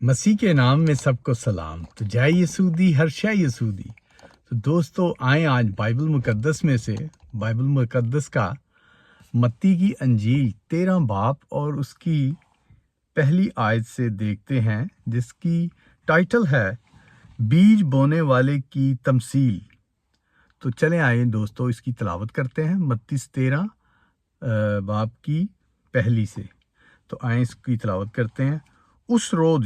मसीह के नाम में सबको सलाम। तो जय यसूदी, हर शय यसूदी। तो दोस्तों आए आज बाइबल मुकद्दस में से बाइबल मुकद्दस का मत्ती की अंजील 13 बाब और उसकी पहली आयत से देखते हैं, जिसकी टाइटल है बीज बोने वाले की तमसील। तो चलें आए दोस्तों इसकी तलावत करते हैं मत्ती 13 बाब की पहली से। तो आए इसकी तलावत करते हैं। उस रोज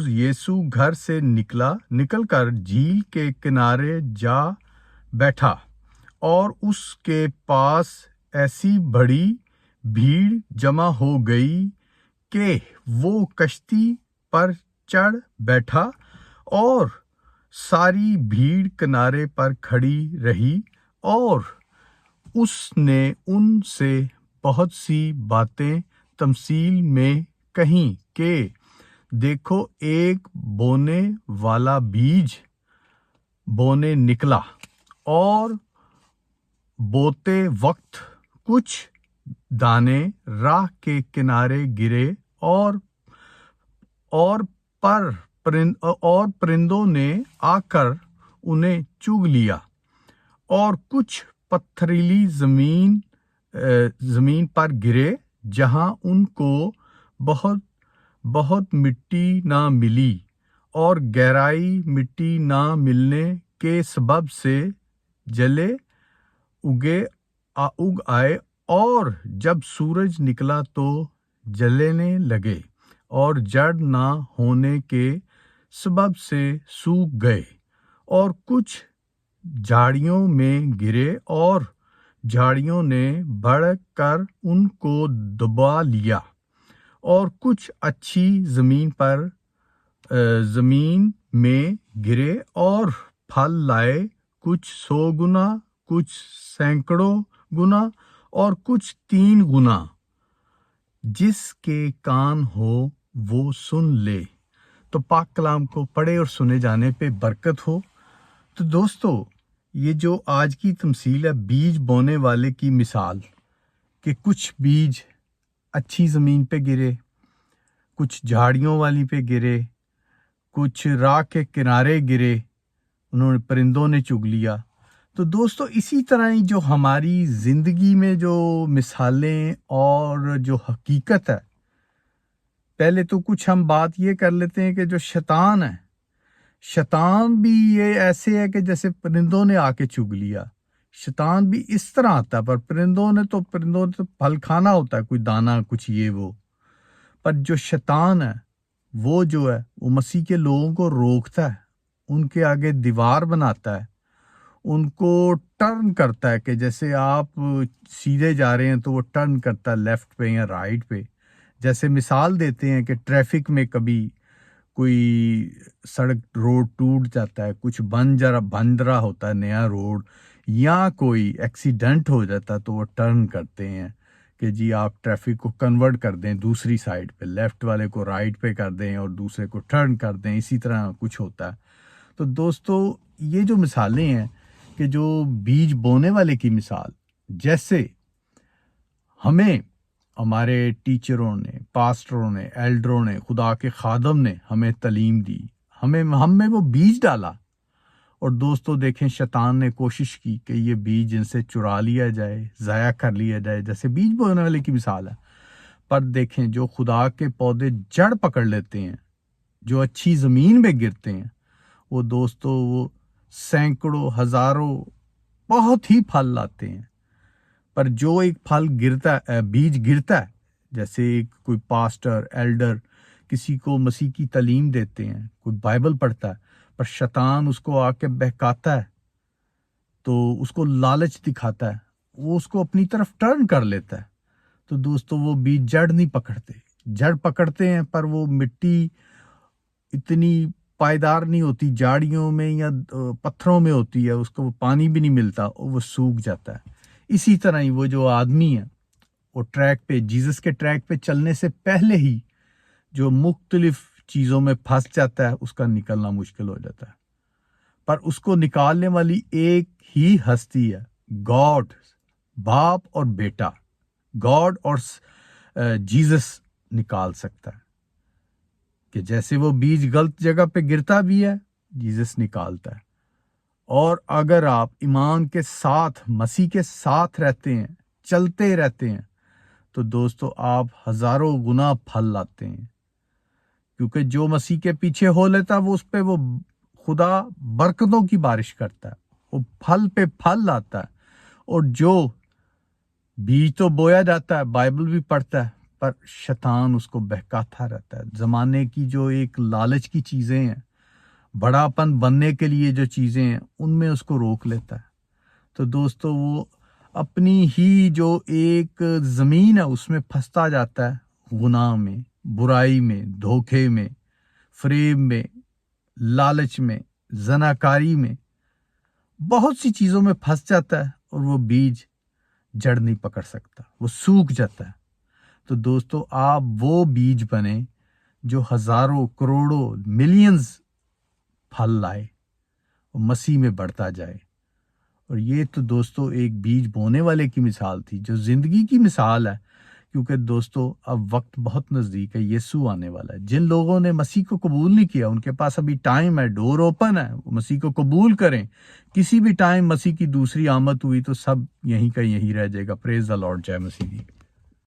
यीशु घर से निकलकर झील के किनारे जा बैठा और उसके पास ऐसी बड़ी भीड़ जमा हो गई कि वो कश्ती पर चढ़ बैठा और सारी भीड़ किनारे पर खड़ी रही और उसने उनसे बहुत सी बातें तमसील में कहीं कि देखो, एक बोने वाला बीज बोने निकला और बोते वक्त कुछ दाने राह के किनारे गिरे और परिंदों ने आकर उन्हें चुग लिया। और कुछ पथरीली जमीन पर गिरे, जहां उनको बहुत मिट्टी ना मिली और गहराई मिट्टी ना मिलने के सबब से जले उग आए, और जब सूरज निकला तो जलने लगे और जड़ ना होने के सबब से सूख गए। और कुछ झाड़ियों में गिरे और झाड़ियों ने बढ़कर उनको दबा लिया। और कुछ अच्छी जमीन में गिरे और फल लाए, कुछ 100 गुना, कुछ सैकड़ों गुना और कुछ 3 गुना। जिसके कान हो वो सुन ले। तो पाक कलाम को पढ़े और सुने जाने पे बरकत हो। तो दोस्तों ये जो आज की तमसील है बीज बोने वाले की मिसाल, कि कुछ बीज अच्छी ज़मीन पे गिरे, कुछ झाड़ियों वाली पे गिरे, कुछ राह के किनारे गिरे, उन्होंने परिंदों ने चुग लिया। तो दोस्तों इसी तरह ही जो हमारी ज़िंदगी में जो मिसालें और जो हकीकत है, पहले तो कुछ हम बात ये कर लेते हैं कि जो शैतान है, शैतान भी ये ऐसे है कि जैसे परिंदों ने आके चुग लिया। शैतान भी इस तरह आता है, पर परिंदों ने तो फल खाना होता है, कोई दाना कुछ ये वो। पर जो शैतान है वो जो है वो मसीह के लोगों को रोकता है, उनके आगे दीवार बनाता है, उनको टर्न करता है कि जैसे आप सीधे जा रहे हैं तो वो टर्न करता है लेफ्ट पे या राइट पे। जैसे मिसाल देते हैं कि ट्रैफिक में कभी कोई सड़क रोड टूट जाता है, कुछ बन रहा होता है नया रोड, या कोई एक्सीडेंट हो जाता है, तो वो टर्न करते हैं कि जी आप ट्रैफिक को कन्वर्ट कर दें दूसरी साइड पे, लेफ्ट वाले को राइट पे कर दें और दूसरे को टर्न कर दें। इसी तरह कुछ होता है। तो दोस्तों ये जो मिसालें हैं कि जो बीज बोने वाले की मिसाल, जैसे हमें हमारे टीचरों ने, पास्टरों ने, एल्डरों ने, खुदा के खादम ने हमें तालीम दी, हमें वो बीज डाला। और दोस्तों देखें शैतान ने कोशिश की कि ये बीज इनसे चुरा लिया जाए, ज़ाया कर लिया जाए, जैसे बीज बोने वाले की मिसाल है। पर देखें जो खुदा के पौधे जड़ पकड़ लेते हैं, जो अच्छी ज़मीन में गिरते हैं, वो दोस्तों वो सैकड़ों, हज़ारों, बहुत ही फल लाते हैं। पर जो एक बीज गिरता है, जैसे कोई पास्टर, एल्डर किसी को मसीह की तालीम देते हैं, कोई बाइबल पढ़ता है, पर शैतान उसको आके बहकाता है, तो उसको लालच दिखाता है, वो उसको अपनी तरफ टर्न कर लेता है। तो दोस्तों वो बीज जड़ नहीं पकड़ते, जड़ पकड़ते हैं पर वो मिट्टी इतनी पायदार नहीं होती, झाड़ियों में या पत्थरों में होती है, उसको पानी भी नहीं मिलता और वो सूख जाता है। इसी तरह ही वो जो आदमी है वो ट्रैक पे, जीसस के ट्रैक पे चलने से पहले ही जो मुख्तलिफ चीज़ों में फंस जाता है, उसका निकलना मुश्किल हो जाता है। पर उसको निकालने वाली एक ही हस्ती है, गॉड, बाप और बेटा, गॉड और जीसस निकाल सकता है। کہ جیسے وہ بیج غلط جگہ پہ گرتا بھی ہے جیزس نکالتا ہے، اور اگر آپ ایمان کے ساتھ مسیح کے ساتھ رہتے ہیں، چلتے رہتے ہیں، تو دوستو آپ ہزاروں گنا پھل لاتے ہیں، کیونکہ جو مسیح کے پیچھے ہو لیتا ہے وہ اس پہ وہ خدا برکتوں کی بارش کرتا ہے، وہ پھل پہ پھل لاتا ہے۔ اور جو بیج تو بویا جاتا ہے، بائبل بھی پڑھتا ہے، پر شیطان اس کو بہکاتا رہتا ہے۔ زمانے کی جو ایک لالچ کی چیزیں ہیں، بڑا پن بننے کے لیے جو چیزیں ہیں، ان میں اس کو روک لیتا ہے۔ تو دوستو وہ اپنی ہی جو ایک زمین ہے اس میں پھنستا جاتا ہے، گناہ میں، برائی میں، دھوکے میں، فریب میں، لالچ میں، زناکاری میں، بہت سی چیزوں میں پھنس جاتا ہے، اور وہ بیج جڑ نہیں پکڑ سکتا، وہ سوکھ جاتا ہے۔ تو دوستو آپ وہ بیج بنیں جو ہزاروں، کروڑوں، ملینز پھل لائے، وہ مسیح میں بڑھتا جائے۔ اور یہ تو دوستو ایک بیج بونے والے کی مثال تھی، جو زندگی کی مثال ہے، کیونکہ دوستو اب وقت بہت نزدیک ہے، یسوع آنے والا ہے۔ جن لوگوں نے مسیح کو قبول نہیں کیا، ان کے پاس ابھی ٹائم ہے، ڈور اوپن ہے، وہ مسیح کو قبول کریں۔ کسی بھی ٹائم مسیح کی دوسری آمد ہوئی تو سب یہیں کا یہی رہ جائے گا۔ پریز دی لارڈ، جے مسیح دی۔